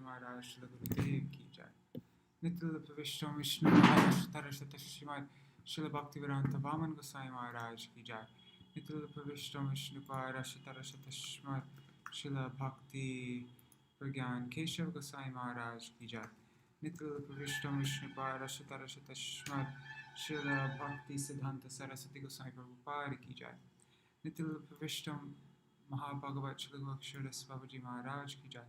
Maharaj Shri Gurudev ki jai. Nitya Vishnu Vishnu Maharaj Tarasata Śrīmad Shri Bhaktivedanta Vaman Goswami Maharaj ki jai. Nitya Vishnu Vishnu Maharaj Tarasata Śrīmad Shri Bhakti Pragyan Keshav Goswami Maharaj ki jai. Nitya Vishnu Vishnu Maharaj Tarasata Śrīmad Shri Bhakti Siddhanta Saraswati Goswami Prabhupada ki jai. Nitya Vishnu Mahabhagavat Shri Gokshara Babaji Maharaj ki jai.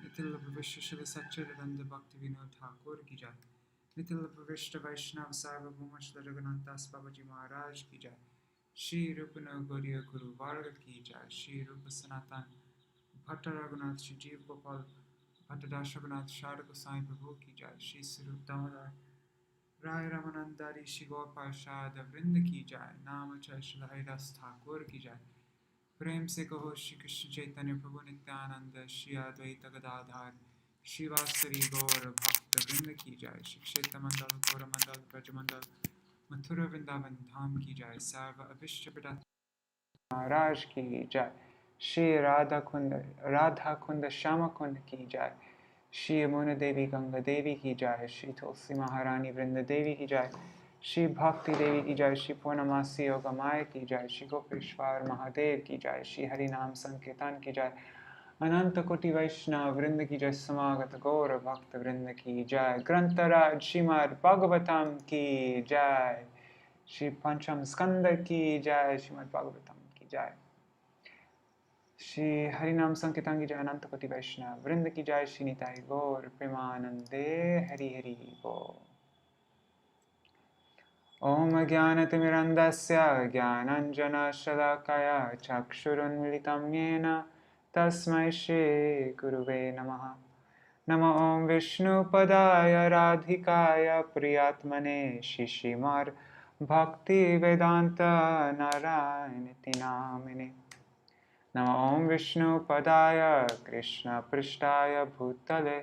Nitya Vishnu Shri Satchidananda Bhakti Vinod Thakur ki jai. Nitya Vishnu Vaishnav Sarvabhauma Shri Raghunath Das Babaji Maharaj ki jai. Shri Rupana Gauriya Guru Varga ki jai. Shri Rupa Sanatan Bhatta Raghunath Shri Jeev Gopal Bhatta Das Raghunath Sharda Goswami Prabhu ki jai. Shri Sarup Damodar Rai Ramanandari Shri Gaur Parshada Vrinda ki jai. Namachay Shri Haridas Thakur ki jai. प्रेम से कहो श्री कृष्ण चैतन्य प्रभु नित्यानंद श्री अद्वैत गदाधर श्रीवासरी गौर भक्त वृंद की जय। श्री क्षेत्र मंडल गौर मंडल ब्रज मंडल मथुरा वृंदावन धाम की जय। सर्व अभिष्ट प्रदाता महाराज की जय। श्री राधा कुंड श्याम कुंड की जय। श्री यमुना देवी गंगा देवी की जय। श्री तुलसी महारानी वृंद देवी की जय। श्री भक्ति देवी की जय। श्री पूर्णमासी योगमाया की जय। श्री गोपेश्वर महादेव की जय। श्री हरि नाम संकीर्तन की जय। अनंत कोटि वैष्णव वृंद की जय। समागत गौर भक्त वृंद की जय। ग्रंथराज श्रीमद् भागवतम की जय। श्री पंचम स्कंद की जय। श्रीमद् भागवतम की जय। श्री हरि नाम संकीर्तन की जय। अनंत कोटि वैष्णव वृंद की जय। श्री निताई गौर प्रेमानंदे हरि हरि बोल। ओम ज्ञानतिमिरन्धस्य ज्ञानाञ्जनशलाकया चक्षुरुन्मिलितं येन तस्मै श्रीगुरुवे नमः। नमो ॐ विष्णुपदाय राधिकाय प्रियात्मने श्रीश्रीमद्भक्तिवेदान्तनारायणीति नामिने। नमो ॐ विष्णुपदाय कृष्णपृष्ठाय भूतले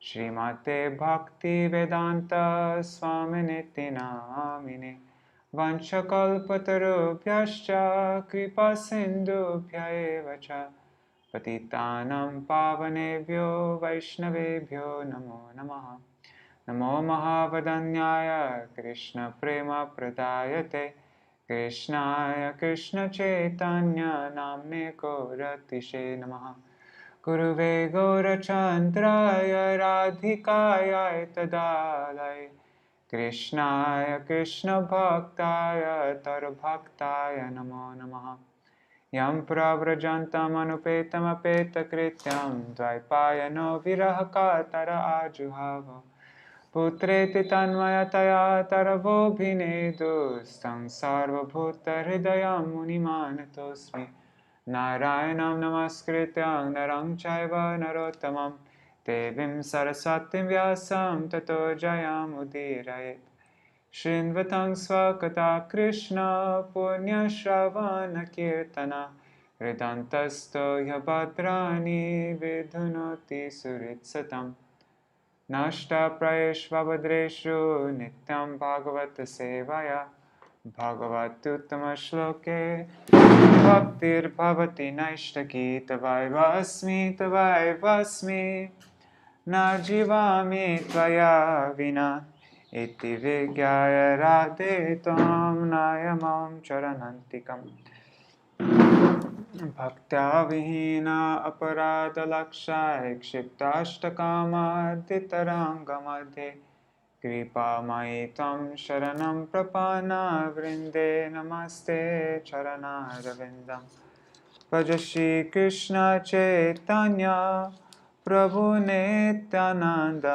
श्रीमते भक्तिवेदान्ता स्वामिनिति नामिने। वंशकल्पतरुभ्यश्च कृपासिन्धुभ्य एव च पतितानां पावनेभ्यो वैष्णवेभ्यो नमो नमः। नमो महावदन्याय कृष्णप्रेमप्रदायते कृष्णाय कृष्णचैतन्य नाम्ने गौरतिषे नमः। गुरुवे गौरचन्द्राय राधिकाय तदालय कृष्णाय कृष्णभक्ताय तरभक्ताय नमो नमः। यं प्रव्रजन्तमनुपेतमपेतकृत्यं द्वैपायनो विरहकातर आजुहाव पुत्रेति तन्मयतया तरवोऽभिनेदुस्तं सर्वभूतहृदयं मुनिमानतोऽस्मि। नारायणं नमस्कृत्य नरं चैव नरोत्तमं देवीं सरस्वतीं व्यासं ततो जयमुदीरयेत्। शृण्वतं स्वकथा कृष्ण पुण्यश्रवणकीर्तन हृदन्तस्थो ह्यभद्राणि विधुनोति सुहृत्सतम्। नष्टप्रायेष्वभद्रेषु नित्यं भागवत सेवया भगवत्युत्तमश्लोके भक्तिर्भवति नैष्ठकी। तवैवास्मि न जीवामि त्वया विना इति विज्ञाय राधे त्वां नायमां चरणन्तिकम्। भक्त्या विहीना अपराधलक्षाय क्षिप्ताष्टकामादितराङ्गमध्ये कृपामयि त्वं शरणं प्रपन्ना वृन्दे नमस्ते चरणारविन्दं। भज श्रीकृष्ण चैतन्य प्रभु नित्यानन्द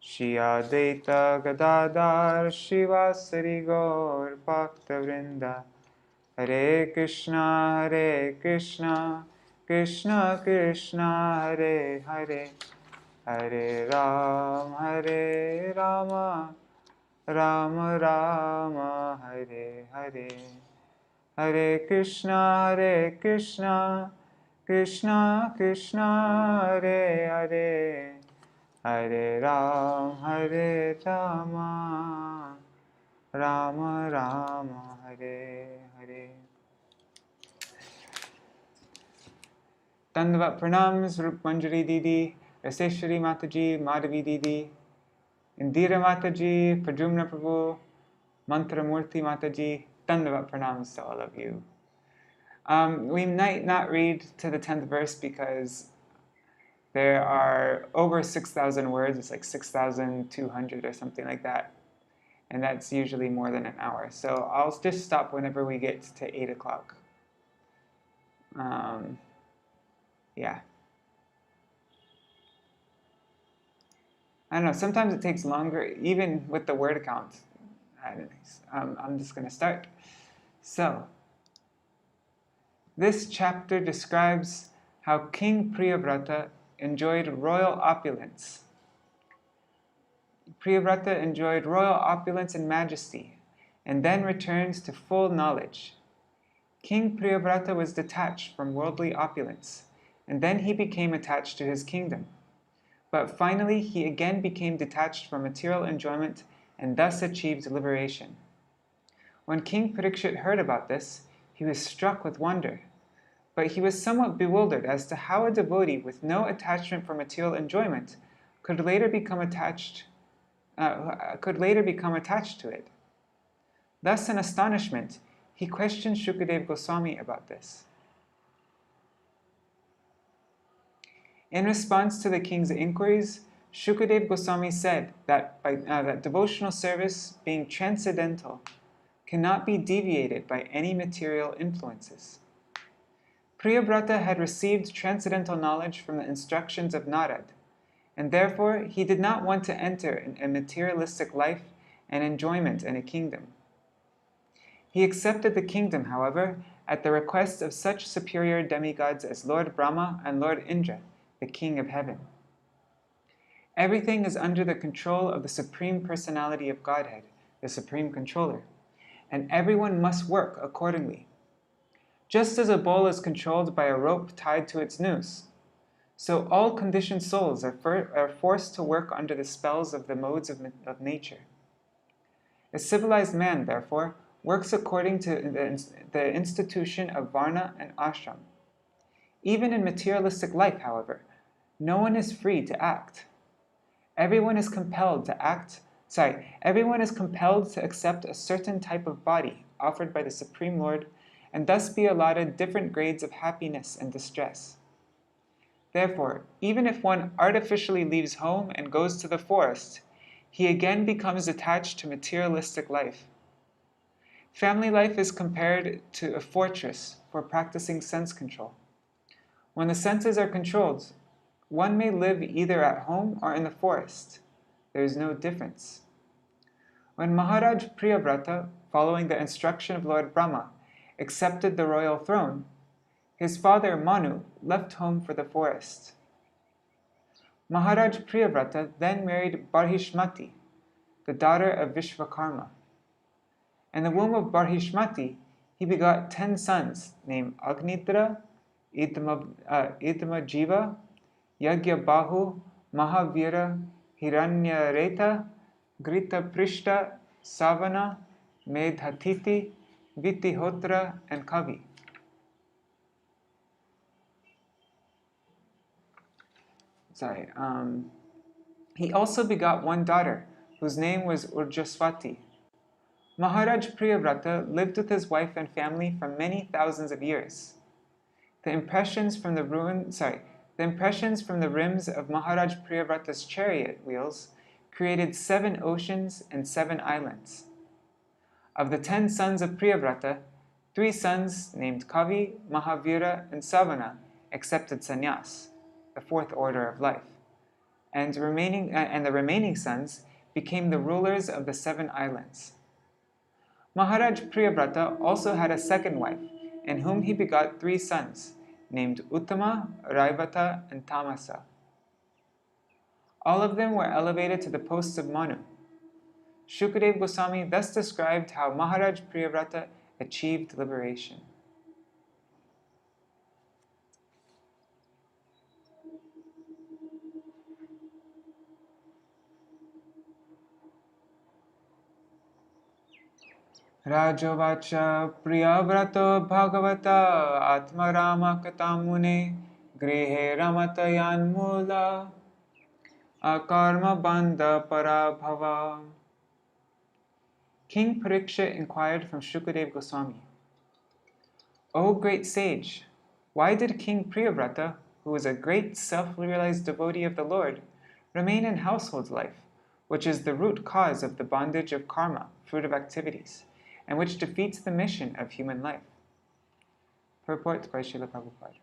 श्री अद्वैत गदाधर श्रीवासरि गौर भक्तवृन्द। हरे कृष्णा कृष्ण कृष्ण हरे हरे हरे राम राम राम हरे हरे। हरे कृष्णा कृष्ण कृष्ण हरे हरे हरे राम राम राम हरे हरे। धन्यवाद प्रणाम स्वरूप मंजरी दीदी। Raseshwari Mataji, Madhavi Didi, Indira Mataji, Pradumna Prabhu, Mantramurti Mataji, Dandavat pranams to all of you. We might not read to the 10th verse because there are over 6,000 words. It's like 6,200 or something like that. And that's usually more than an hour. So I'll just stop whenever we get to 8 o'clock. Yeah. I don't know, sometimes it takes longer, even with the word count. I'm just going to start. So, this chapter describes how King Priyavrata enjoyed royal opulence. Priyavrata enjoyed royal opulence and majesty, and then returns to full knowledge. King Priyavrata was detached from worldly opulence, and then he became attached to his kingdom. But finally he again became detached from material enjoyment and thus achieved liberation. When King Pariksit heard about this, he was struck with wonder. But he was somewhat bewildered as to how a devotee with no attachment for material enjoyment could later become attached to it. Thus, in astonishment, he questioned Sukadeva Goswami about this. In response to the king's inquiries, Sukadeva Goswami said that devotional service, being transcendental, cannot be deviated by any material influences. Priyavrata had received transcendental knowledge from the instructions of Narad, and therefore he did not want to enter in a materialistic life and enjoyment in a kingdom. He accepted the kingdom, however, at the request of such superior demigods as Lord Brahma and Lord Indra, the King of Heaven. Everything is under the control of the Supreme Personality of Godhead, the Supreme Controller, and everyone must work accordingly. Just as a bull is controlled by a rope tied to its noose, so all conditioned souls are forced to work under the spells of the modes of nature. A civilized man, therefore, works according to the institution of Varna and Ashram. Even in materialistic life, however, no one is free to act. Everyone is compelled to accept a certain type of body offered by the Supreme Lord and thus be allotted different grades of happiness and distress. Therefore, even if one artificially leaves home and goes to the forest, he again becomes attached to materialistic life. Family life is compared to a fortress for practicing sense control. When the senses are controlled, one may live either at home or in the forest. There is no difference. When Maharaj Priyavrata, following the instruction of Lord Brahma, accepted the royal throne, his father Manu left home for the forest. Maharaj Priyavrata then married Barhishmati, the daughter of Vishvakarma. In the womb of Barhishmati, he begot 10 sons named Agnitra, Itamajiva, Yagyabahu, Mahavira, Hiranyareta, Grita Prishta, Savana, Medhatiti, Vitihotra, and Kavi. He also begot one daughter, whose name was Urjaswati. Maharaj Priyavrata lived with his wife and family for many thousands of years. The impressions from the rims of Maharaj Priyavrata's chariot wheels created 7 oceans and 7 islands. Of the 10 sons of Priyavrata, 3 sons named Kavi, Mahavira, and Savana accepted sannyas, the 4th order of life, and the remaining sons became the rulers of the 7 islands. Maharaj Priyavrata also had a second wife, in whom he begot 3 sons, named Uttama, Raivata, and Tamasa. All of them were elevated to the posts of Manu. Sukadeva Goswami thus described how Maharaj Priyavrata achieved liberation. Rajovacha Priyavrata Bhagavata Atmarama Katamune Grihe Ramatayan Mula akarma bandha parabhava. King Pariksit inquired from Sukadeva Goswami, O great sage, why did King Priyavrata, who was a great self-realized devotee of the Lord, remain in household life, which is the root cause of the bondage of karma, fruit of activities, and which defeats the mission of human life? Purport by Srila Prabhupada.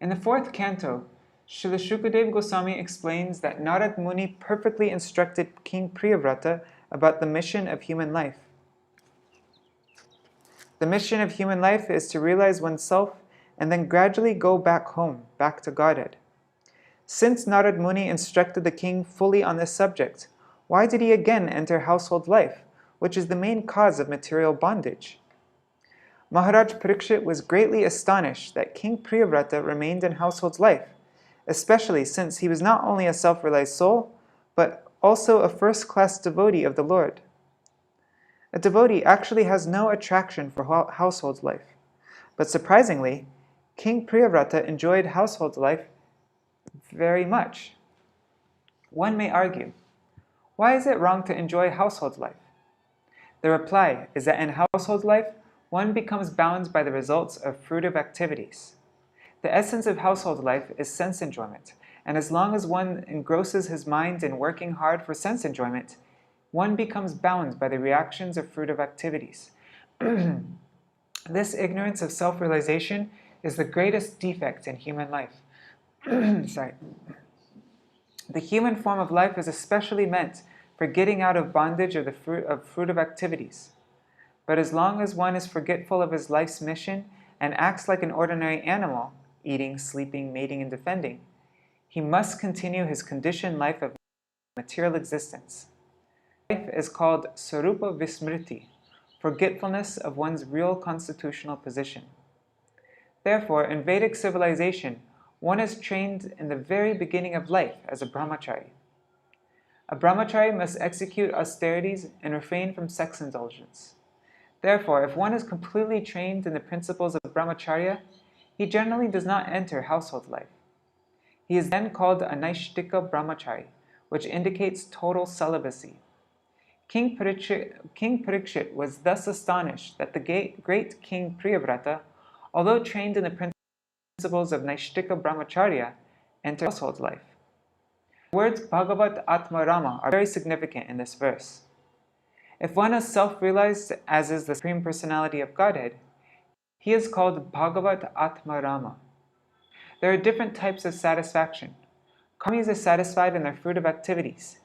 In the fourth canto, Srila Sukadeva Goswami explains that Narad Muni perfectly instructed King Priyavrata about the mission of human life. The mission of human life is to realize oneself and then gradually go back home, back to Godhead. Since Narad Muni instructed the king fully on this subject, why did he again enter household life, which is the main cause of material bondage? Maharaj Pariksit was greatly astonished that King Priyavrata remained in household life, especially since he was not only a self-realized soul, but also a first-class devotee of the Lord. A devotee actually has no attraction for household life. But surprisingly, King Priyavrata enjoyed household life very much. One may argue, why is it wrong to enjoy household life? The reply is that in household life, one becomes bound by the results of fruitive activities. The essence of household life is sense enjoyment, and as long as one engrosses his mind in working hard for sense enjoyment, one becomes bound by the reactions of fruitive activities. This ignorance of self-realization is the greatest defect in human life. Sorry. The human form of life is especially meant for getting out of bondage of the fruitive activities. But as long as one is forgetful of his life's mission and acts like an ordinary animal, eating, sleeping, mating, and defending, he must continue his conditioned life of material existence. Life is called Sarupa Vismriti, forgetfulness of one's real constitutional position. Therefore, in Vedic civilization, one is trained in the very beginning of life as a brahmachari. A brahmachari must execute austerities and refrain from sex indulgence. Therefore, if one is completely trained in the principles of brahmacharya, he generally does not enter household life. He is then called a Naishtika brahmachari, which indicates total celibacy. King Pariksit was thus astonished that the great King Priyavrata, although trained in the principles of Naishtika brahmacharya, entered household life. The words Bhagavat Atma Rama are very significant in this verse. If one is self-realized as is the Supreme Personality of Godhead, he is called Bhagavat Atma Rama. There are different types of satisfaction. Karmis are satisfied in their fruitive activities.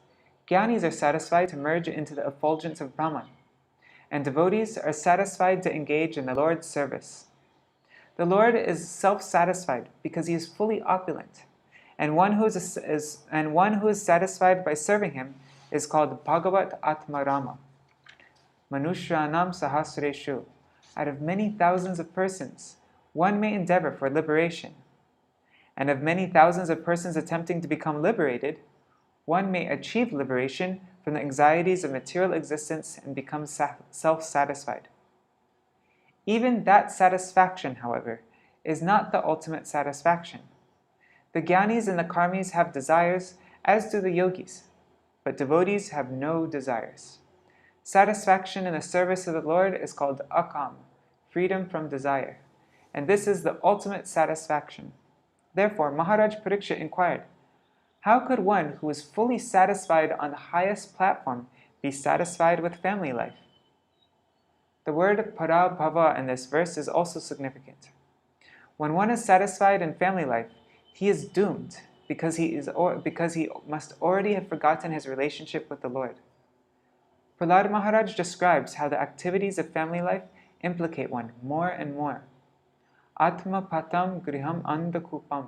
Jnanis are satisfied to merge into the effulgence of Brahman. And devotees are satisfied to engage in the Lord's service. The Lord is self-satisfied because he is fully opulent. And one who is satisfied by serving him is called Bhagavat Atma Rama. Manushyanam sahasreshu. Out of many thousands of persons, one may endeavor for liberation. And of many thousands of persons attempting to become liberated, one may achieve liberation from the anxieties of material existence and become self-satisfied. Even that satisfaction, however, is not the ultimate satisfaction. The jnanis and the karmis have desires, as do the yogis, but devotees have no desires. Satisfaction in the service of the Lord is called akam, freedom from desire, and this is the ultimate satisfaction. Therefore, Maharaj Pariksit inquired, how could one who is fully satisfied on the highest platform be satisfied with family life? The word parabhava in this verse is also significant. When one is satisfied in family life, he is doomed because he must already have forgotten his relationship with the Lord. Prahlad Maharaj describes how the activities of family life implicate one more and more. Atma patam griham andakupam.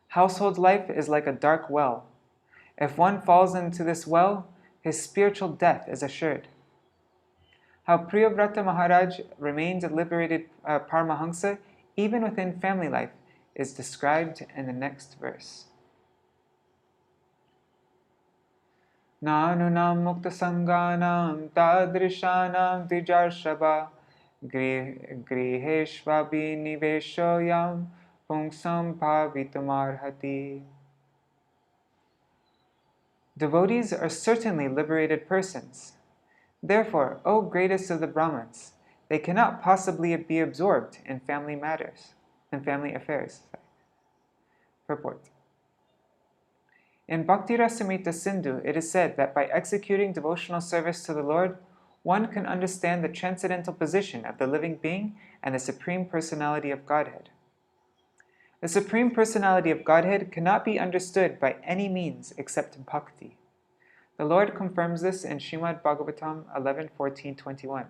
Household life is like a dark well. If one falls into this well, his spiritual death is assured. How Priyavrata Maharaj remained a liberated Paramahamsa even within family life is described in the next verse. Nanunam mukta sanganam tadrishanam dijarshabha griheshvabi niveshoyam pungsam bhavitumarhati. Devotees are certainly liberated persons. Therefore, O greatest of the Brahmins, they cannot possibly be absorbed in family affairs. Purport. In Bhakti Rasamrita Sindhu, it is said that by executing devotional service to the Lord, one can understand the transcendental position of the living being and the Supreme Personality of Godhead. The Supreme Personality of Godhead cannot be understood by any means except bhakti. The Lord confirms this in Śrīmad-Bhāgavatam 11:14-21.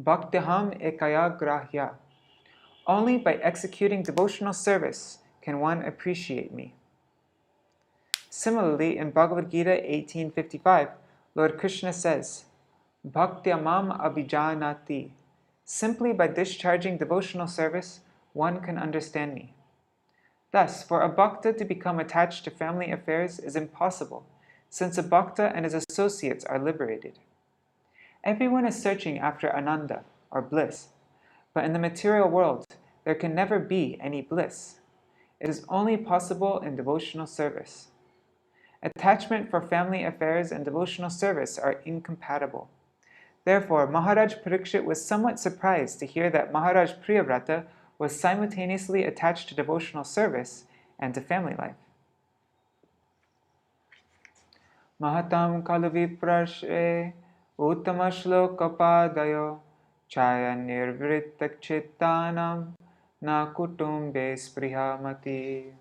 Bhaktiham ekaya grahya. Only by executing devotional service can one appreciate me. Similarly, in Bhagavad Gita 18:55, Lord Krishna says, Bhaktyamam abhijanati. Simply by discharging devotional service, one can understand me. Thus, for a bhakta to become attached to family affairs is impossible, since a bhakta and his associates are liberated. Everyone is searching after ananda, or bliss, but in the material world, there can never be any bliss. It is only possible in devotional service. Attachment for family affairs and devotional service are incompatible. Therefore, Maharaj Pariksit was somewhat surprised to hear that Maharaj Priyavrata was simultaneously attached to devotional service and to family life. Mahatam kaluvi prashe uttama shlokapadayo chaya nirvritta chittanam na kutumbe sprihamati.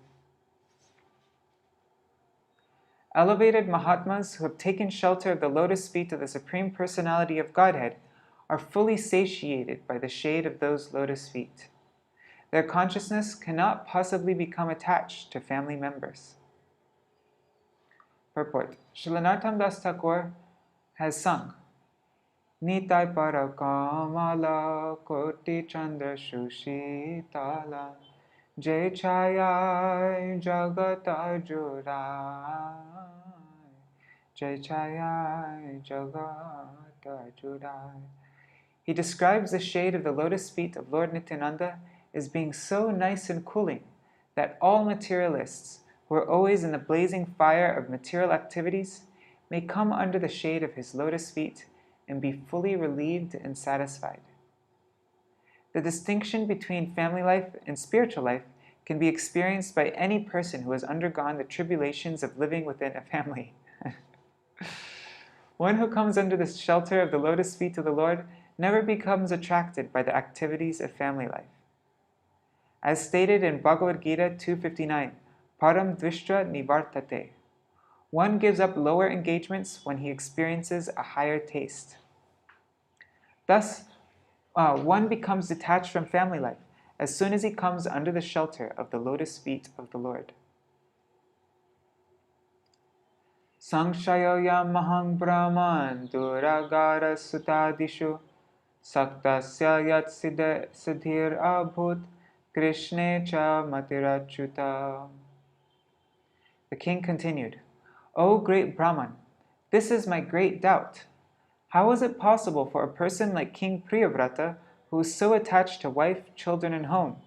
Elevated Mahatmas who have taken shelter of the lotus feet of the Supreme Personality of Godhead are fully satiated by the shade of those lotus feet. Their consciousness cannot possibly become attached to family members. Purport. Srila Narottam Das Thakur has sung, Nitai Parakamala Koti Chandra Shushitala Jai Chayai Jagata Judai Jai Chayai Jagata Judai. He describes the shade of the lotus feet of Lord Nityananda as being so nice and cooling that all materialists who are always in the blazing fire of material activities may come under the shade of his lotus feet and be fully relieved and satisfied. The distinction between family life and spiritual life can be experienced by any person who has undergone the tribulations of living within a family. One who comes under the shelter of the lotus feet of the Lord never becomes attracted by the activities of family life. As stated in Bhagavad Gita 2:59, Param Dvishtra Nivartate. One gives up lower engagements when he experiences a higher taste. Thus, one becomes detached from family life as soon as he comes under the shelter of the lotus feet of the Lord. Sangshayoya mahang brahman duragara sutadishu saktasya yat siddhir abhut krishne cha matirachuta. The king continued, O great Brahman, this is my great doubt. How is it possible for a person like King Priyavrata, who is so attached to wife, children, and home,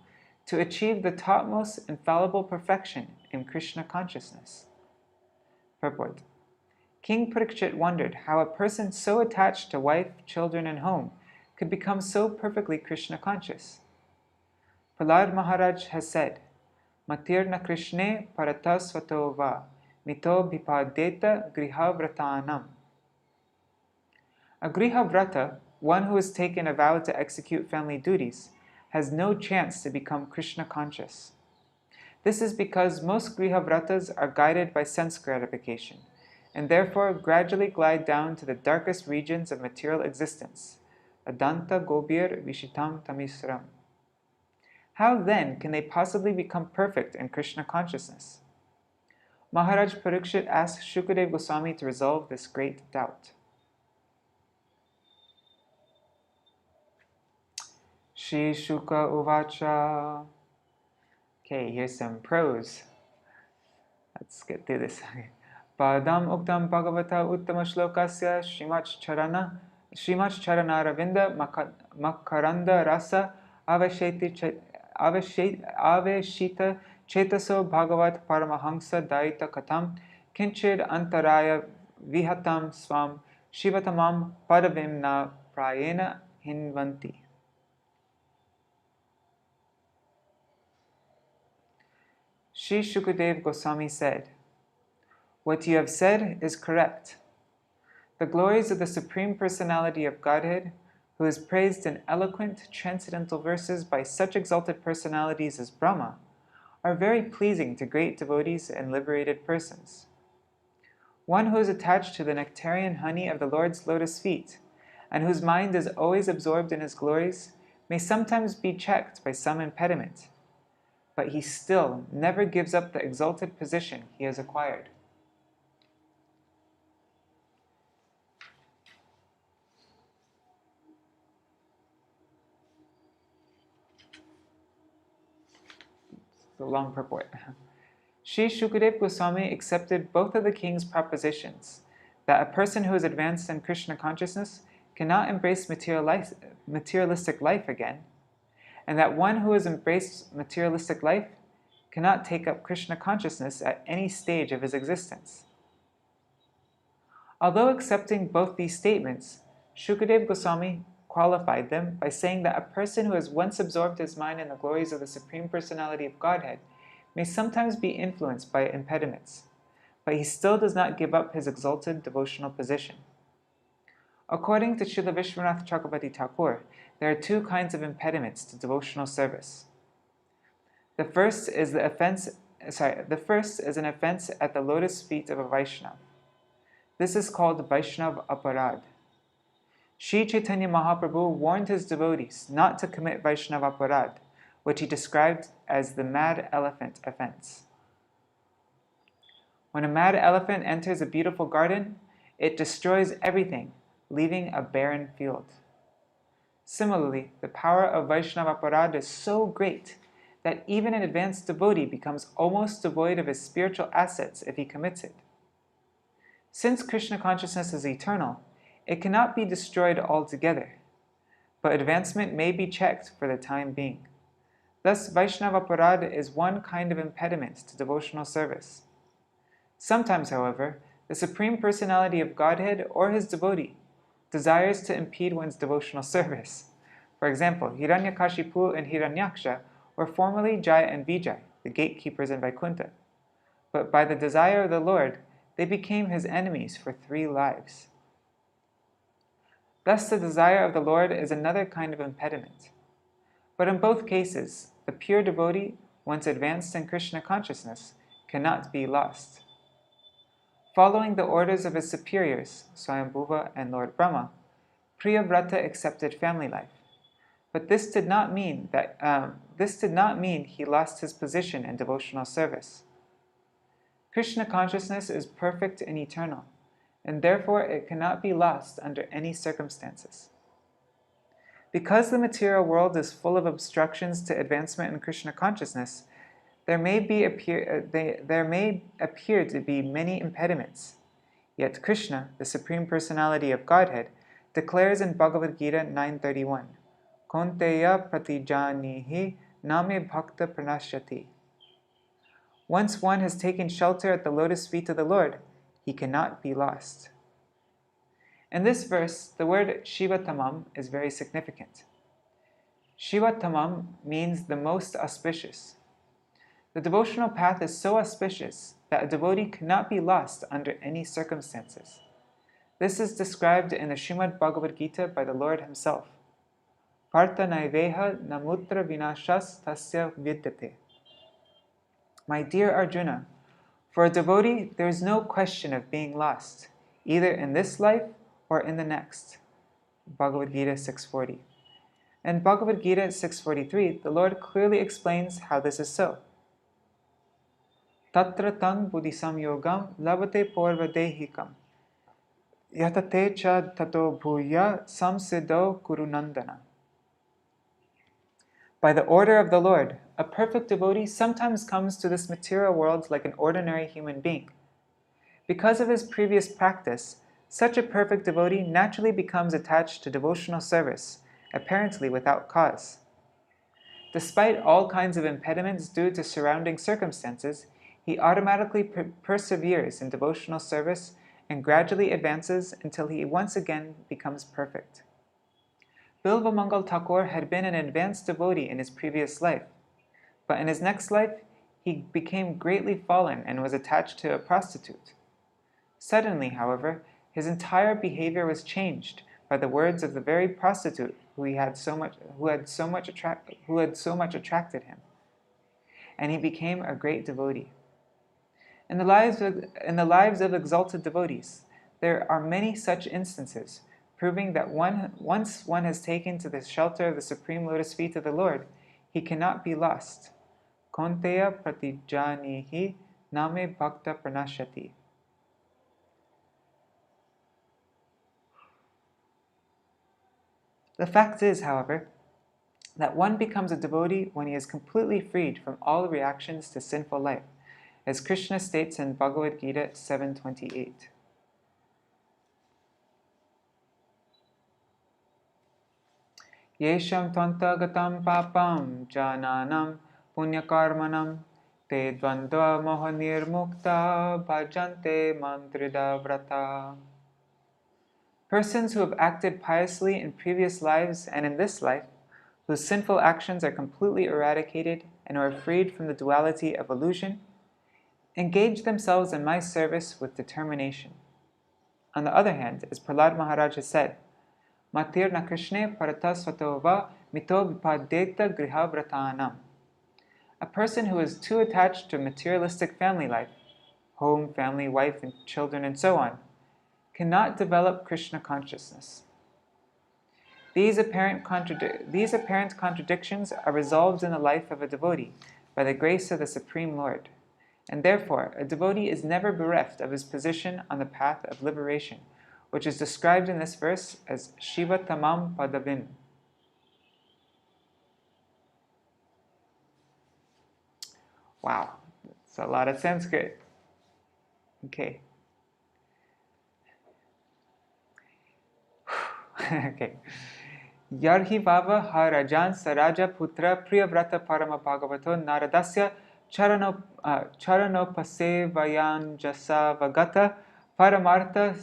to achieve the topmost infallible perfection in Krishna consciousness? Purport. King Pariksit wondered how a person so attached to wife, children, and home could become so perfectly Krishna conscious. Prahlad Maharaj has said, Matirna Krishne parata svato va mito bhipadeta grihavratanam. A grihavrata, one who has taken a vow to execute family duties, has no chance to become Krishna conscious. This is because most grihavratas are guided by sense gratification, and therefore gradually glide down to the darkest regions of material existence, adanta gobir vishitam tamisram. How then can they possibly become perfect in Krishna consciousness? Maharaj Pariksit asked Sukadeva Gosvami to resolve this great doubt. Shri Shuka Uvacha. Okay, here's some prose. Let's get through this. Padam Uktam Bhagavata Uttama Shlokasya Srimach Charana Ravinda Makaranda Rasa Aveshita Chetaso Bhagavat Paramahansa Daita Katam kinchid antaraya vihatam swam shivatamam padavim na prayena hinvanti. Sri Sukadeva Goswami said, "What you have said is correct. The glories of the Supreme Personality of Godhead, who is praised in eloquent, transcendental verses by such exalted personalities as Brahma, are very pleasing to great devotees and liberated persons. One who is attached to the nectarian honey of the Lord's lotus feet, and whose mind is always absorbed in his glories, may sometimes be checked by some impediment, but he still never gives up the exalted position he has acquired." The long purport. Sri Sukadeva Goswami accepted both of the king's propositions, that a person who is advanced in Krishna consciousness cannot embrace materialistic life again, and that one who has embraced materialistic life cannot take up Krishna consciousness at any stage of his existence. Although accepting both these statements, Sukadeva Goswami qualified them by saying that a person who has once absorbed his mind in the glories of the Supreme Personality of Godhead may sometimes be influenced by impediments, but he still does not give up his exalted devotional position. According to Srila Vishwanath Chakravarti Thakur, there are two kinds of impediments to devotional service. The first is an offense at the lotus feet of a Vaishnava. This is called Vaishnava Aparad. Sri Chaitanya Mahaprabhu warned his devotees not to commit Vaishnava Aparad, which he described as the mad elephant offense. When a mad elephant enters a beautiful garden, it destroys everything, leaving a barren field. Similarly, the power of Vaishnava Aparad is so great that even an advanced devotee becomes almost devoid of his spiritual assets if he commits it. Since Krishna consciousness is eternal, it cannot be destroyed altogether, but advancement may be checked for the time being. Thus, Vaishnava Aparad is one kind of impediment to devotional service. Sometimes, however, the Supreme Personality of Godhead or his devotee desires to impede one's devotional service. For example, Hiranyakashipu and Hiranyaksha were formerly Jaya and Vijay, the gatekeepers in Vaikuntha, but by the desire of the Lord, they became his enemies for 3 lives. Thus, the desire of the Lord is another kind of impediment. But in both cases, the pure devotee, once advanced in Krishna consciousness, cannot be lost. Following the orders of his superiors, Swayambhuva and Lord Brahma, Priyavrata accepted family life. But this did not mean he lost his position in devotional service. Krishna consciousness is perfect and eternal, and therefore it cannot be lost under any circumstances. Because the material world is full of obstructions to advancement in Krishna consciousness, there may appear to be many impediments. Yet Krishna, the Supreme Personality of Godhead, declares in Bhagavad Gita 9:31, Konteya pratijanihi name bhakta pranashyati. Once one has taken shelter at the lotus feet of the Lord, he cannot be lost. In this verse, the word Shivatamam is very significant. Shivatamam means the most auspicious. The devotional path is so auspicious that a devotee cannot be lost under any circumstances. This is described in the Śrīmad-Bhāgavatam Gita by the Lord himself. Partha naiveha namutra vinashas tasya vidyate. My dear Arjuna, for a devotee there is no question of being lost, either in this life or in the next. Bhagavad Gita 6.40. In Bhagavad Gita 6.43, the Lord clearly explains how this is so. Tatra tang buddhisam yogam lavate porvadehikam yatate cha tato bhuya samsiddho kurunandana. By the order of the Lord, a perfect devotee sometimes comes to this material world like an ordinary human being. Because of his previous practice, such a perfect devotee naturally becomes attached to devotional service, apparently without cause. Despite all kinds of impediments due to surrounding circumstances, he automatically perseveres in devotional service and gradually advances until he once again becomes perfect. Bilvamangal Thakur had been an advanced devotee in his previous life, but in his next life, he became greatly fallen and was attached to a prostitute. Suddenly, however, his entire behavior was changed by the words of the very prostitute who had so much attracted him, and he became a great devotee. In the lives of exalted devotees, there are many such instances, proving that once one has taken to the shelter of the Supreme Lotus Feet of the Lord, he cannot be lost. Konteya pratijanihi name bhakta pranashati. The fact is, however, that one becomes a devotee when he is completely freed from all reactions to sinful life, as Krishna states in Bhagavad Gita 7:28. Yesham tvantagatam papam jananam punyakarmanam te dvandva moha nirmukta bhajante mantrida vrata. Persons who have acted piously in previous lives and in this life, whose sinful actions are completely eradicated and are freed from the duality of illusion, engage themselves in my service with determination. On the other hand, as Prahlad Maharaj has said, Matir na Krishne parata svatova mito vipadeta grihavratanam. A person who is too attached to materialistic family life, home, family, wife, and children, and so on, cannot develop Krishna consciousness. These apparent contradictions are resolved in the life of a devotee by the grace of the Supreme Lord, and therefore a devotee is never bereft of his position on the path of liberation, which is described in this verse as Shiva Tamam Padavim. Wow, that's a lot of Sanskrit. Okay. Okay. Yarhi Baba ha Rajan Saraja Putra Priyavrata Parama Bhagavato Naradasya Charanopasevayan Jasa Vagata Paramartha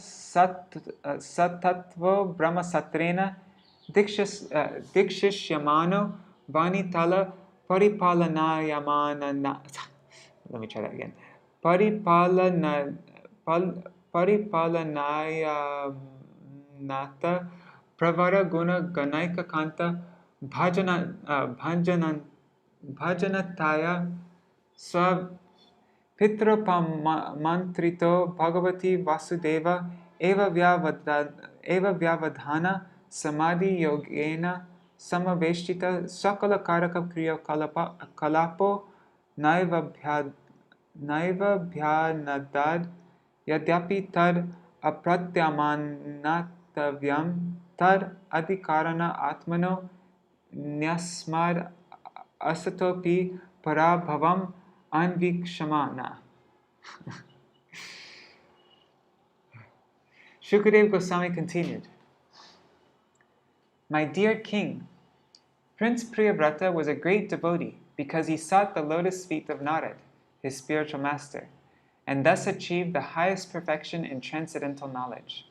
Satatvo Brahma Satrena Dikshishyamano Vanitala Paripalanayamana. Let me try that again. Paripalanayanata Pravara Guna Ganaika Kanta Bhajanataya Swa Pitrapamantrito Bhagavati Vasudeva Eva Vyavadhana Samadhi Yogena Samaveshtita Sakala Karaka Kriya Kalapo Naiva Bhyanadad Yadyapi Tad Apratyamanatavyam Tad Adhikarana Atmano Nyasmad Asatopi Parabhavam Anvikshamana. Sukadeva Goswami continued, My dear king, Prince Priyavrata was a great devotee because he sought the lotus feet of Narad, his spiritual master, and thus achieved the highest perfection in transcendental knowledge.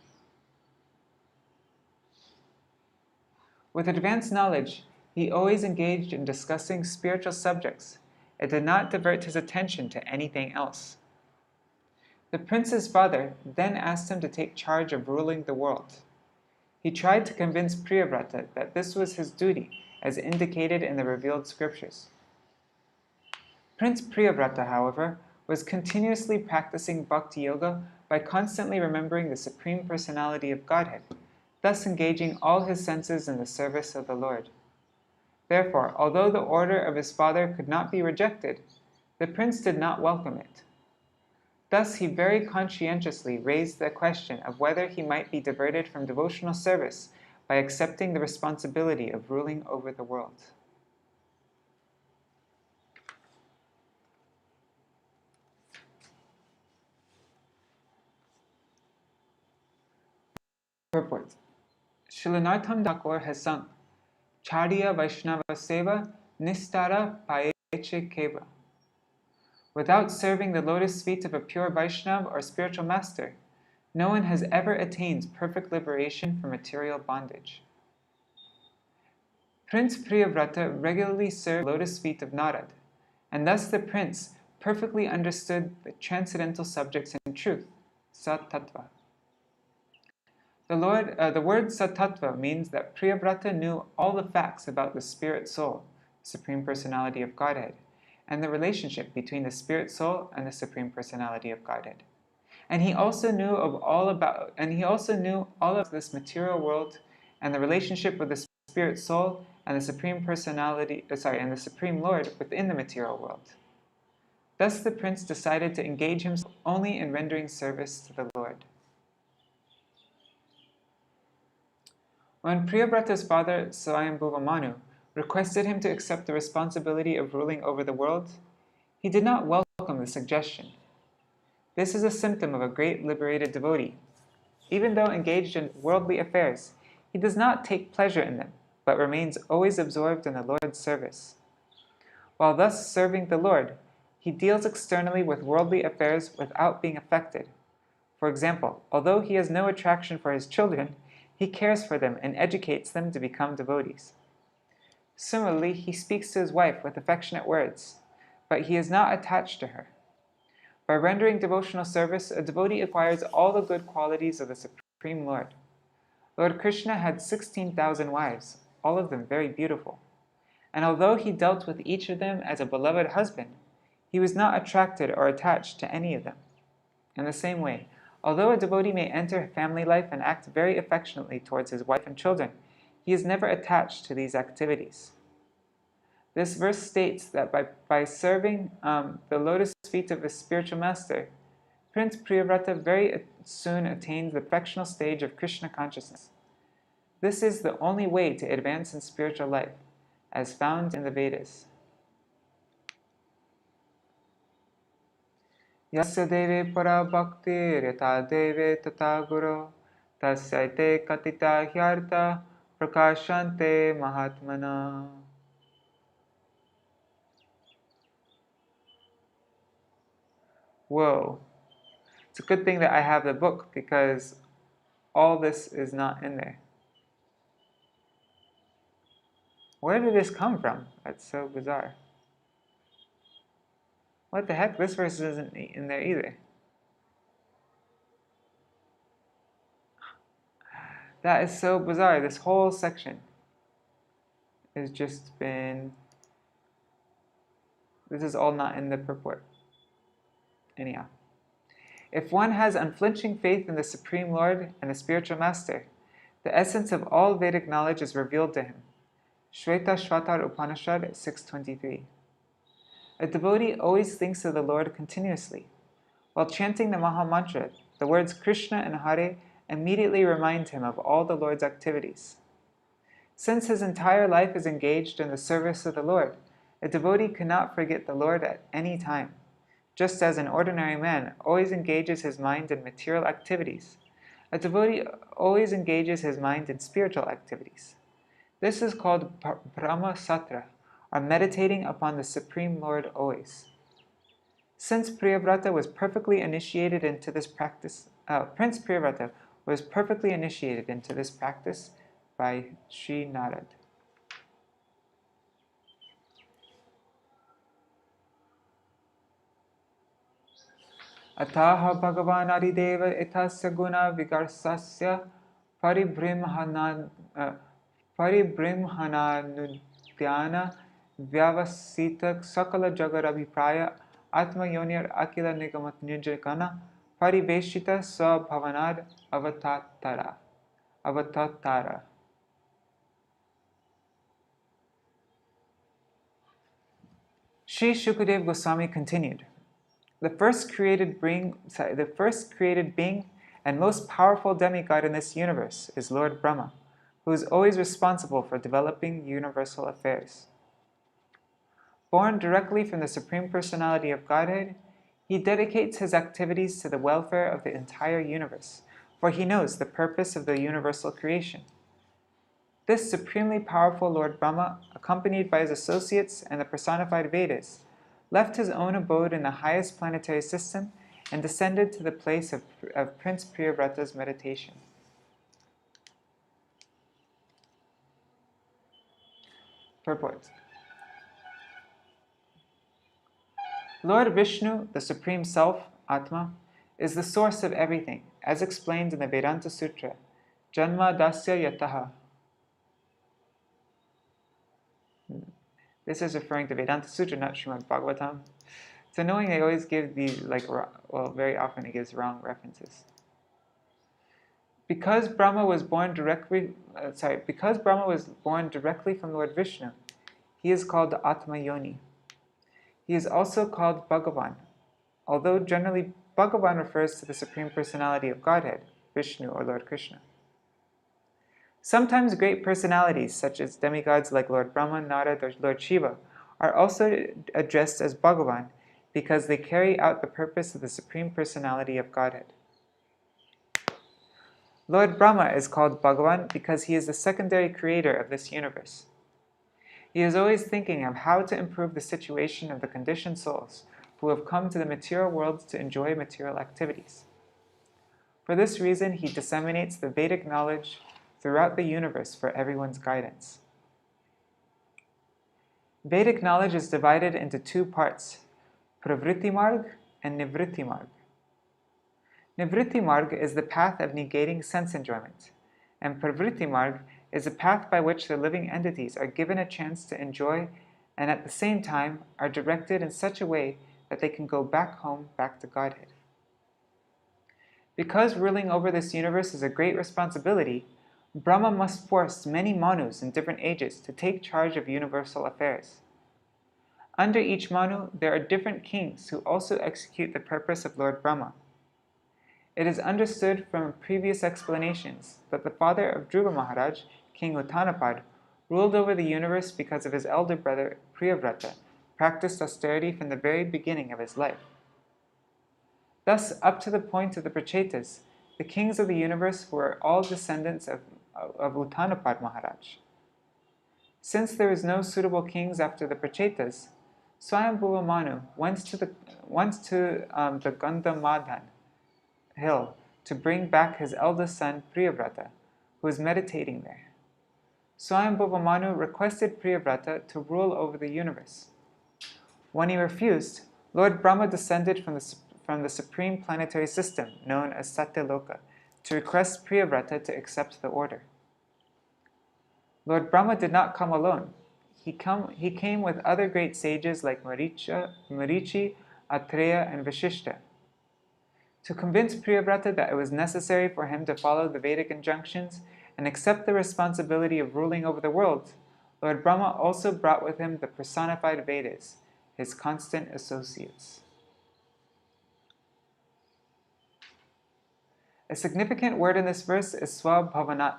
With advanced knowledge, he always engaged in discussing spiritual subjects and did not divert his attention to anything else. The prince's father then asked him to take charge of ruling the world. He tried to convince Priyavrata that this was his duty, as indicated in the revealed scriptures. Prince Priyavrata, however, was continuously practicing bhakti yoga by constantly remembering the Supreme Personality of Godhead, thus engaging all his senses in the service of the Lord. Therefore, although the order of his father could not be rejected, the prince did not welcome it. Thus he very conscientiously raised the question of whether he might be diverted from devotional service by accepting the responsibility of ruling over the world. Purport. Shrilanartham Thakur has sung, Charya Vaishnava Seva Nistara Payeche Keva. Without serving the lotus feet of a pure Vaishnava or spiritual master, no one has ever attained perfect liberation from material bondage. Prince Priyavrata regularly served the lotus feet of Narad, and thus the prince perfectly understood the transcendental subjects in truth, Sat-Tattva. The word Sat-Tattva means that Priyavrata knew all the facts about the spirit soul, the Supreme Personality of Godhead, and the relationship between the spirit soul and the Supreme Personality of Godhead. And he also knew all of this material world and the relationship with the spirit soul and the Supreme and the Supreme Lord within the material world. Thus the prince decided to engage himself only in rendering service to the Lord. When Priyavrata's father, Swayambhuva Manu, requested him to accept the responsibility of ruling over the world, he did not welcome the suggestion. This is a symptom of a great liberated devotee. Even though engaged in worldly affairs, he does not take pleasure in them, but remains always absorbed in the Lord's service. While thus serving the Lord, he deals externally with worldly affairs without being affected. For example, although he has no attraction for his children, he cares for them and educates them to become devotees. Similarly, he speaks to his wife with affectionate words, but he is not attached to her. By rendering devotional service, a devotee acquires all the good qualities of the Supreme Lord. Lord Krishna had 16,000 wives, all of them very beautiful. And although he dealt with each of them as a beloved husband, he was not attracted or attached to any of them. In the same way, although a devotee may enter family life and act very affectionately towards his wife and children, he is never attached to these activities. This verse states that by serving the lotus feet of his spiritual master, Prince Priyavrata very soon attains the perfectional stage of Krishna consciousness. This is the only way to advance in spiritual life, as found in the Vedas. Yasya deve para bhakti reta deve tata guru tasyaite katita hyarta prakashante mahatmana. Whoa. It's a good thing that I have the book because all this is not in there. Where did this come from? That's so bizarre. What the heck? This verse isn't in there either. That is so bizarre. This whole section has just been... This is all not in the purport. Anyhow. If one has unflinching faith in the Supreme Lord and the Spiritual Master, the essence of all Vedic knowledge is revealed to him. Shvetashvatar Upanishad 6.23. A devotee always thinks of the Lord continuously. While chanting the Maha Mantra, the words Krishna and Hare immediately remind him of all the Lord's activities. Since his entire life is engaged in the service of the Lord, a devotee cannot forget the Lord at any time. Just as an ordinary man always engages his mind in material activities, a devotee always engages his mind in spiritual activities. This is called Brahma Satra, or meditating upon the Supreme Lord always. Since Priyavrata was perfectly initiated into this practice, Prince Priyavrata was perfectly initiated into this practice by Sri Narad. Ataha Bhagavan Adideva etasya guna vigarsasya paribrimhananudyana vyavasita sakala jagarabhipraya atma yonyar akila nigamat nirjagana pariveshita sabhavanad avatatara. Sri Sukadeva Goswami continued. The first created being and most powerful demigod in this universe is Lord Brahma, who is always responsible for developing universal affairs. Born directly from the Supreme Personality of Godhead, he dedicates his activities to the welfare of the entire universe, for he knows the purpose of the universal creation. This supremely powerful Lord Brahma, accompanied by his associates and the personified Vedas, left his own abode in the highest planetary system and descended to the place of Prince Priyavrata's meditation. Purport. Lord Vishnu, the Supreme Self, Atma, is the source of everything, as explained in the Vedanta Sutra, Janma Dasya Yataha. This is referring to Vedanta Sutra, not Śrīmad-Bhāgavatam. It's annoying they always give these, very often it gives wrong references. Because Brahma was born directly from Lord Vishnu, he is called the Atma Yoni. He is also called Bhagavan, although generally Bhagavan refers to the Supreme Personality of Godhead, Vishnu or Lord Krishna. Sometimes great personalities, such as demigods like Lord Brahma, Narada, or Lord Shiva, are also addressed as Bhagavan because they carry out the purpose of the Supreme Personality of Godhead. Lord Brahma is called Bhagavan because he is the secondary creator of this universe. He is always thinking of how to improve the situation of the conditioned souls who have come to the material world to enjoy material activities. For this reason, he disseminates the Vedic knowledge throughout the universe for everyone's guidance. Vedic knowledge is divided into two parts, Pravritti Marg and Nivritti Marg. Nivritti Marg is the path of negating sense enjoyment, and Pravritti Marg is a path by which the living entities are given a chance to enjoy and at the same time are directed in such a way that they can go back home, back to Godhead. Because ruling over this universe is a great responsibility, Brahma must force many Manus in different ages to take charge of universal affairs. Under each Manu, there are different kings who also execute the purpose of Lord Brahma. It is understood from previous explanations that the father of Dhruva Maharaj, King Uttanapad, ruled over the universe because of his elder brother Priyavrata, practiced austerity from the very beginning of his life. Thus, up to the point of the Prachetas, the kings of the universe were all descendants of Uttanapad Maharaj. Since there is no suitable kings after the Prachetas, Swayambhuva Manu went to the Gandhamadhan hill to bring back his eldest son Priyavrata, who was meditating there. Swayambhuva Manu requested Priyavrata to rule over the universe. When he refused, Lord Brahma descended from the supreme planetary system known as Satyaloka to request Priyavrata to accept the order. Lord Brahma did not come alone. He came with other great sages like Marichi, Atreya, and Vashishta. To convince Priyavrata that it was necessary for him to follow the Vedic injunctions and accept the responsibility of ruling over the world, Lord Brahma also brought with him the personified Vedas, his constant associates. A significant word in this verse is Swabhavanat,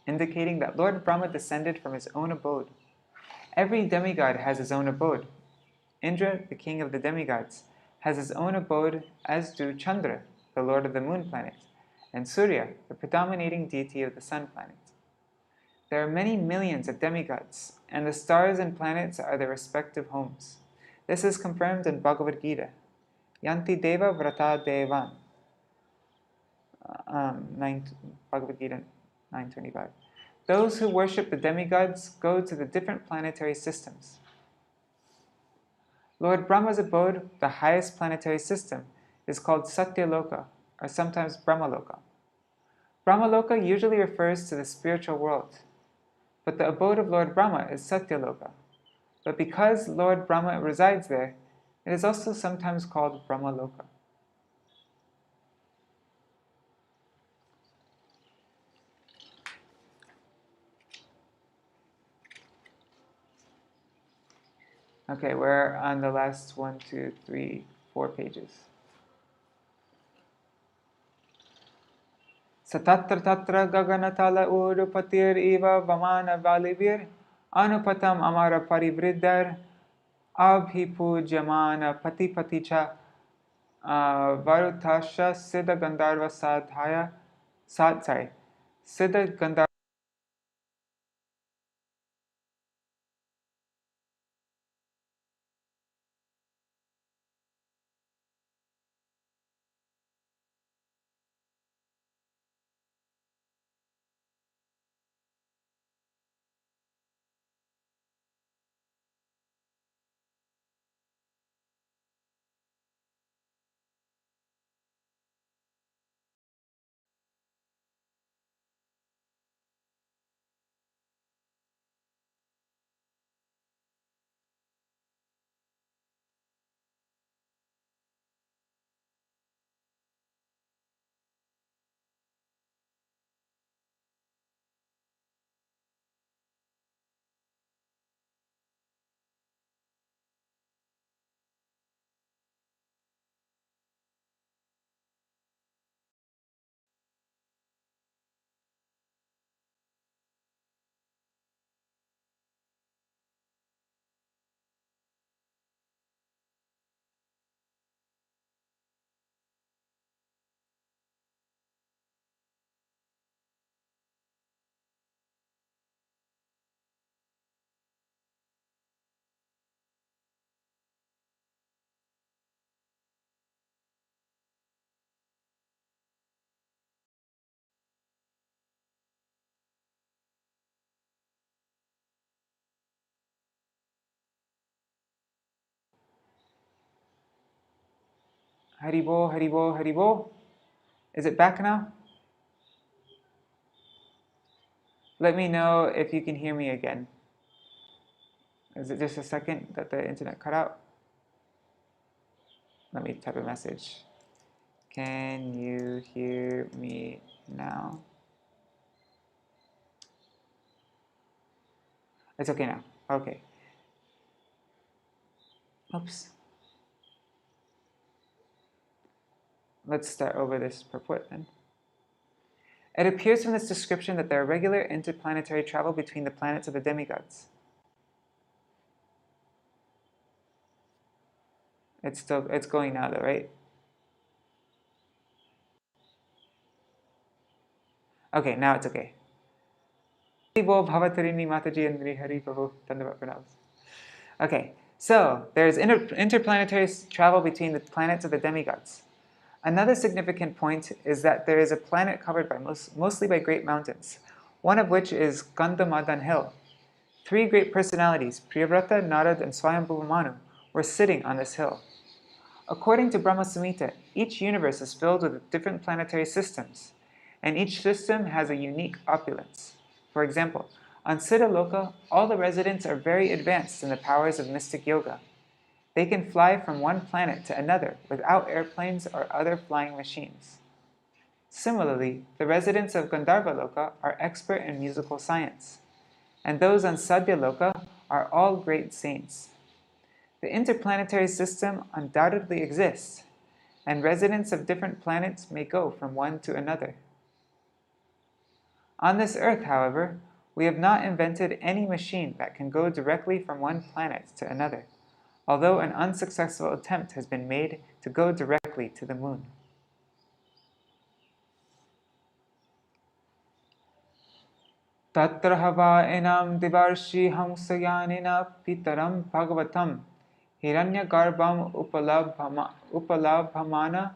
indicating that Lord Brahma descended from his own abode. Every demigod has his own abode. Indra, the king of the demigods, has his own abode, as do Chandra, the lord of the moon planet, and Surya, the predominating deity of the sun planet. There are many millions of demigods, and the stars and planets are their respective homes. This is confirmed in Bhagavad Gita. Yanti Deva Vrata Devan. Bhagavad Gita 9:25. Those who worship the demigods go to the different planetary systems. Lord Brahma's abode, the highest planetary system, is called Satyaloka, or sometimes Brahmaloka. Brahmaloka usually refers to the spiritual world, but the abode of Lord Brahma is Satyaloka. But because Lord Brahma resides there, it is also sometimes called Brahmaloka. Okay, we're on the last 1, 2, 3, 4 pages. Satatra tatra gaganatala urupatir iva vamana valivir anupatam amara parivriddhar abhipujamana patipaticha varutasha siddha gandharva siddha gandharva Haribo, Haribo, Haribo. Is it back now? Let me know if you can hear me again. Is it just a second that the internet cut out? Let me type a message. Can you hear me now? It's okay now. Okay. Oops. Let's start over this purport then. It appears from this description that there are regular interplanetary travel between the planets of the demigods. It's going now though, right? Okay, now it's okay. Okay, so there's interplanetary travel between the planets of the demigods. Another significant point is that there is a planet covered by mostly by great mountains, one of which is Gandhamadan Hill. 3 great personalities, Priyavrata, Narad, and Swayambhuva Manu, were sitting on this hill. According to Brahma Samhita, each universe is filled with different planetary systems, and each system has a unique opulence. For example, on Siddhaloka, all the residents are very advanced in the powers of mystic yoga. They can fly from one planet to another without airplanes or other flying machines. Similarly, the residents of Gandharvaloka are expert in musical science, and those on Sadyaloka are all great saints. The interplanetary system undoubtedly exists, and residents of different planets may go from one to another. On this earth, however, we have not invented any machine that can go directly from one planet to another, although an unsuccessful attempt has been made to go directly to the moon. Tatra hava enam divarshi hamsayanina pitaram bhagavatam hiranyagarbham upalabhamana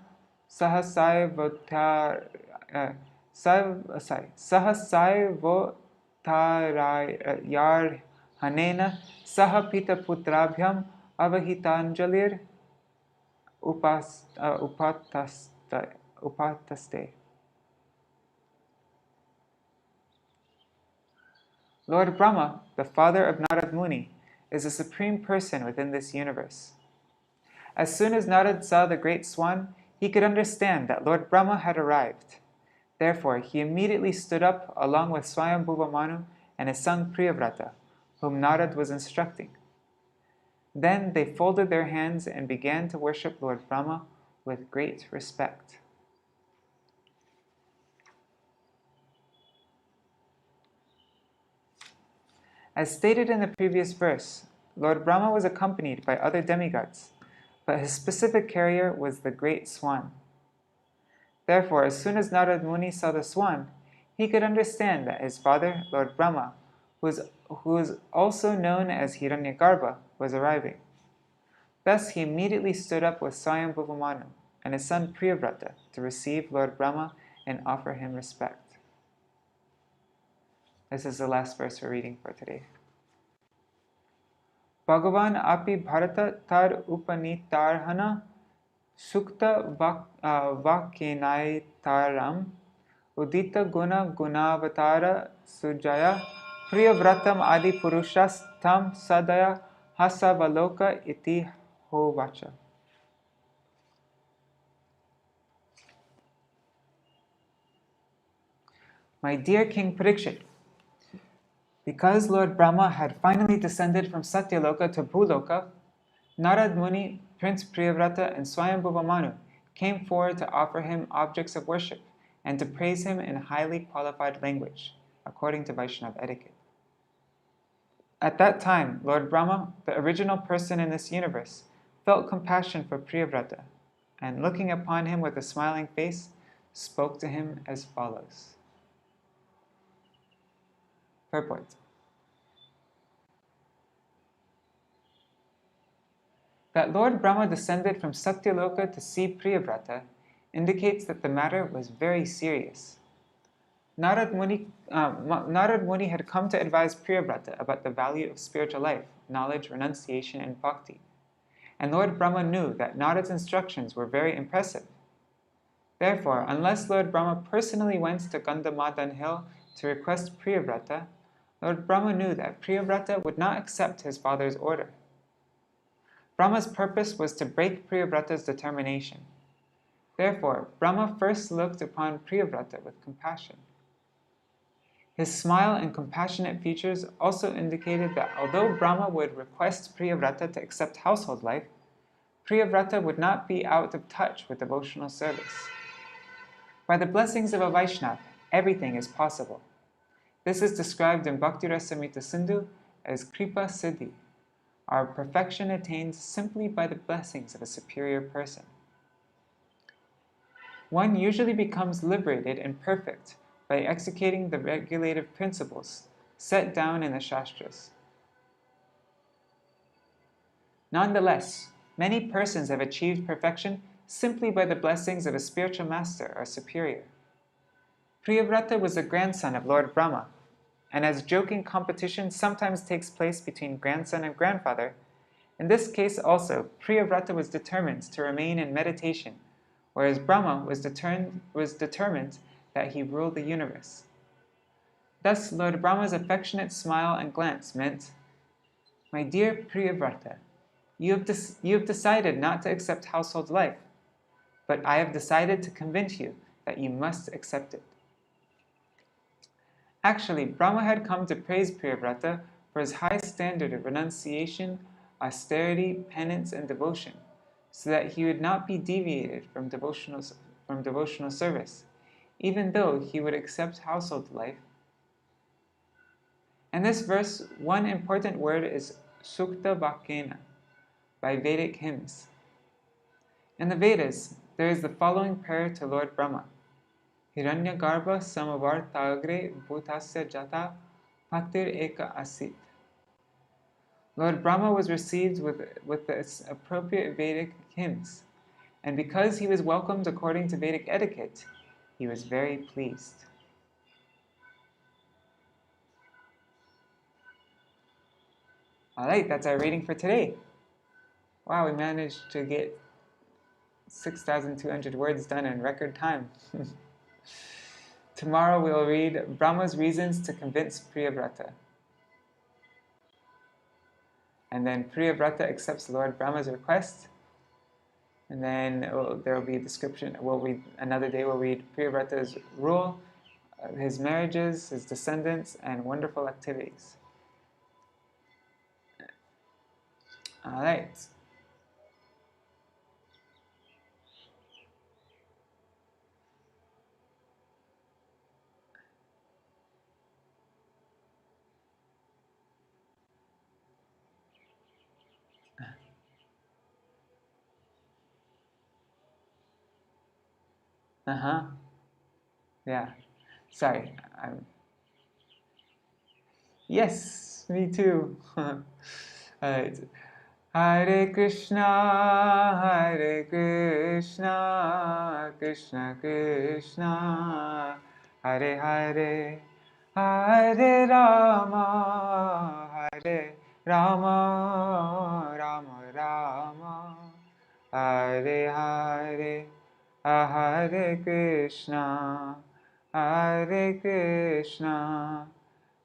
sahasaivotarayarhanena sahapita putrabhyam avahitanjalir upataste. Lord Brahma, the father of Narad Muni, is a supreme person within this universe. As soon as Narad saw the great swan, he could understand that Lord Brahma had arrived. Therefore, he immediately stood up along with Swayambhuva Manu and his son Priyavrata, whom Narad was instructing. Then they folded their hands and began to worship Lord Brahma with great respect. As stated in the previous verse, Lord Brahma was accompanied by other demigods, but his specific carrier was the great swan. Therefore, as soon as Narad Muni saw the swan, he could understand that his father, Lord Brahma, who was also known as Hiranyagarbha, was arriving. Thus he immediately stood up with Swayambhuva Manu and his son Priyavrata to receive Lord Brahma and offer him respect. This is the last verse we're reading for today. Bhagavan api bharata tar upanitarhana sukta vakyenai taram udita guna gunavatara sujaya priyavratam adi purushas tam sadaya hasavaloka iti hovacha. My dear King Pariksit, because Lord Brahma had finally descended from Satyaloka to Bhuloka, Narad Muni, Prince Priyavrata, and Swayambhuva Manu came forward to offer him objects of worship and to praise him in highly qualified language, according to Vaishnava etiquette. At that time, Lord Brahma, the original person in this universe, felt compassion for Priyavrata, and looking upon him with a smiling face, spoke to him as follows. Purport. That Lord Brahma descended from Satyaloka to see Priyavrata indicates that the matter was very serious. Narad Muni had come to advise Priyavrata about the value of spiritual life, knowledge, renunciation, and bhakti. and Lord Brahma knew that Narada's instructions were very impressive. Therefore, unless Lord Brahma personally went to Gandhamadhan hill to request Priyavrata, Lord Brahma knew that Priyavrata would not accept his father's order. Brahma's purpose was to break Priyavrata's determination. Therefore, Brahma first looked upon Priyavrata with compassion. His smile and compassionate features also indicated that although Brahma would request Priyavrata to accept household life, Priyavrata would not be out of touch with devotional service. By the blessings of a Vaishnava, everything is possible. This is described in Bhakti Rasamrita Sindhu as Kripa Siddhi. Our perfection attained simply by the blessings of a superior person. One usually becomes liberated and perfect by executing the regulative principles set down in the Shastras. Nonetheless, many persons have achieved perfection simply by the blessings of a spiritual master or superior. Priyavrata was the grandson of Lord Brahma, and as joking competition sometimes takes place between grandson and grandfather, in this case also, Priyavrata was determined to remain in meditation, whereas Brahma was determined that he ruled the universe. Thus, Lord Brahma's affectionate smile and glance meant, "My dear Priyavrata, you have decided not to accept household life, but I have decided to convince you that you must accept it." Actually, Brahma had come to praise Priyavrata for his high standard of renunciation, austerity, penance, and devotion, so that he would not be deviated from devotional service, even though he would accept household life. In this verse, one important word is Sukta Vakena, by Vedic hymns. In the Vedas, there is the following prayer to Lord Brahma: Hiranyagarbha samavartagre bhutasya jata bhaktir eka asit. Lord Brahma was received with the appropriate Vedic hymns, and because he was welcomed according to Vedic etiquette, he was very pleased. Alright, that's our reading for today. Wow, we managed to get 6,200 words done in record time. Tomorrow we will read Brahma's reasons to convince Priyavrata. And then Priyavrata accepts Lord Brahma's request. And then there will be a description. Another day we'll read Priyavrata's rule, his marriages, his descendants, and wonderful activities. All right. Yeah. Sorry. Yes, me too. Alright. Hare Krishna, Krishna Krishna, Hare Hare, Hare Rama, Rama Rama, Hare Hare, Hare Krishna,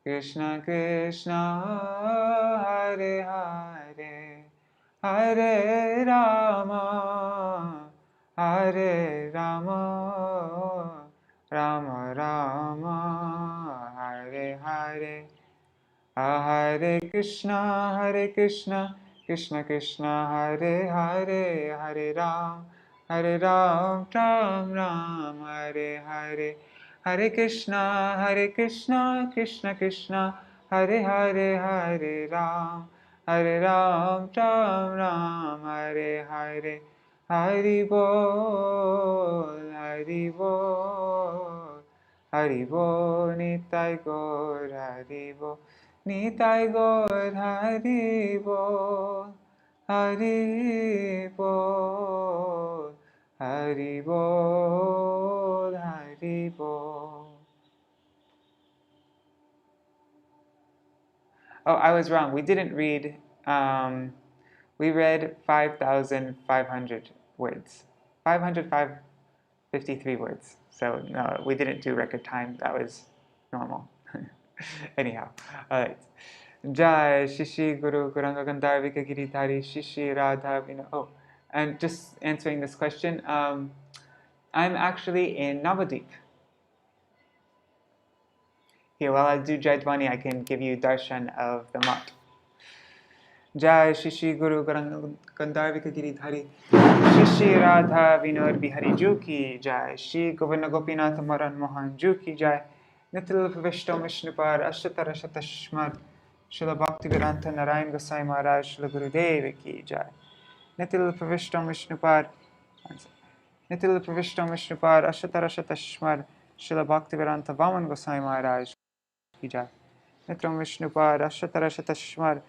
Krishna Krishna, Hare Hare, Hare Rama, Rama Rama, Hare Hare. Hare Krishna, Krishna Krishna, Hare Hare, Hare Ram, Ram Ram, Hare Hare. Hare Krishna, Krishna Krishna, Hare Hare, Hare Ram, Ram Ram, Hare Hare. Hari Bol, Hari Bol, Hari Bol, Nitai Gaur, Hari Bol, Nitai Gaur, Hari Bol, Hari Bol, Hari Bol, Hari Bol. Oh, I was wrong. We didn't read We read 5,500 words. 553 words. So no, we didn't do record time. That was normal. Anyhow, all right. Jai Shishi Guru Guranga Gandharvika Giridhari Shishi Radha Vino. Oh, and just answering this question, I'm actually in Navadvip. Here, while I do Jaidwani, I can give you darshan of the mat. Jai Shishi Guru Gandharvika Giridhari Shishi Radha Vinod Bihari Juki Jai Shri Govinda Gopinath Maran Mohan Juki Jai Nitil Vishto Vishnupar Ashatara Shatashmad Srila Bhaktivedanta Narayan Gosai Maharaj Srila Gurudev Ki Jai Nitil Vishto Vishnupar Nitil Vishto Vishnupar Ashatara Shatashmad Srila Bhaktivedanta Vaman Gosai Maharaj Ki Jai Nitram Vishnupar Ashatara Shatashmad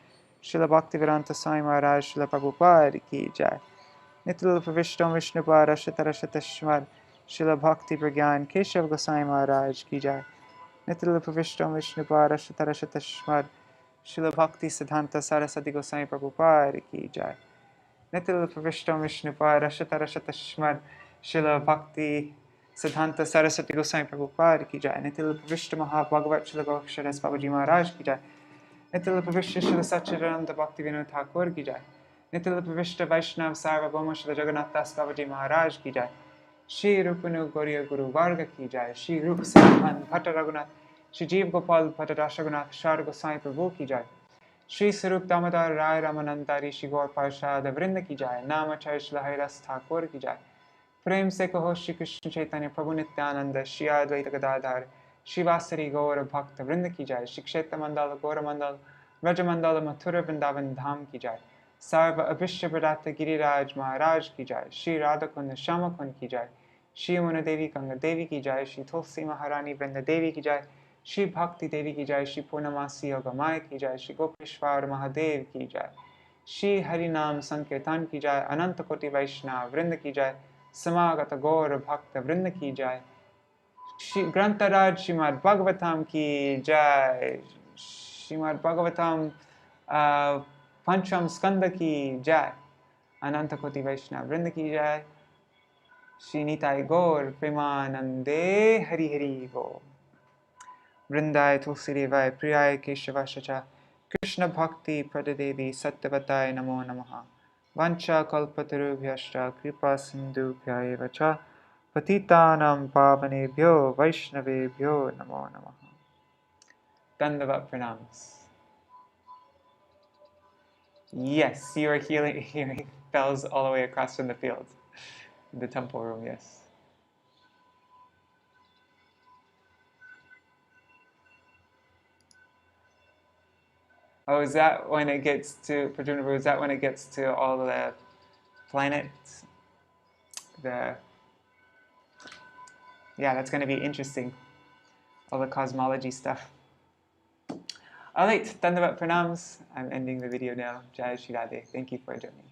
Srila Bhaktivedanta Swami Maharaj Srila Prabhupada Ki Jai Nitil Vishtom Vishnupar Ashatara Shatashmad Srila Bhakti Pragyan Keshav Gosai Maharaj Ki Jai Nitil Vishtom Vishnupar Ashatara Shatashmad Srila Bhakti Siddhanta Saraswati Gosai Prabhupada Ki Jai Nitil Vishtom Vishnupar Ashatara Shatashmad Srila Bhakti Siddhanta Saraswati Gosai Prabhupada Ki Jai Nitil Vishta Mahabhagavat Srila Goksharas Babaji Maharaj Ki Jai Nitil Vishta Srila Satchidananda Bhakti Vinod Thakur Ki Jai Nitil Vishta Vaishnav Sarvabhauma Srila Jagannath Das Babaji Maharaj Ki Jai Shri Rupanu Gauriya Guru Varga Ki Jai Shri Rup Sanghan Bhatta Raghunath Shri Jeev Gopal Bhatta Rashagunath Shar Gosai Prabhu Ki Jai Shri Sarup Damodar Rai Ramananda Rishi Gaur Parshad Vrinda Ki Jai Namachay Shri Hairas Thakur Ki Jai Prem Se Kaho Shri Krishna Chaitanya Prabhu Nityananda Shri Advaita Gadadhar Shri Vasari Gaur Bhakta Vrinda Ki Jai Shri Kshetra Mandala Gaura Mandala Raja Mandala Mathura Vrindavan Dham Ki Jai Sarva Abhishya Pradata Giriraj Maharaj Ki Jai Shri Radha Kund Shama Kund Ki Jai Shri Yamuna Devi Ganga Devi Ki Jai Shri Tulsi Maharani Vrinda Devi Ki Jai Shri Bhakti Devi Ki Jai Shri Purnamasi Yogamaya Ki Jai Shri Gopeshwar Mahadev Ki Jai Shri Harinam Sankirtan Ki Jai Ananta Koti Vaishnav Vrinda Ki Jai Samagata Gaur Bhakta Vrinda Ki Jai Shri Grantaraj Śrīmad-Bhāgavatam Ki Jai Śrīmad-Bhāgavatam Pancham Skanda Ki Jai Ananta Koti Vaishnav Vrinda Ki Jai Shri Nitai Gaur Premanande Hari Hari Bo Vrindai Tulsi Devai Priyai Keshavashacha Krishna Bhakti Pradadevi Satyavatai Namo Namaha Vancha Kalpatarubhyashta Kripa Sindhu Vacha Patitanam Pavanebhyo Vaishnavebhyo Namo Namaha. Dandavat Pranams. Yes, you are hearing bells all the way across from the field. The temple room, yes. Oh, is that when it gets to, Prajunavu, is that when it gets to all the planets? Yeah, that's going to be interesting. All the cosmology stuff. Alright, Dandavat Pranams. I'm ending the video now. Jai Shri Radhe. Thank you for joining.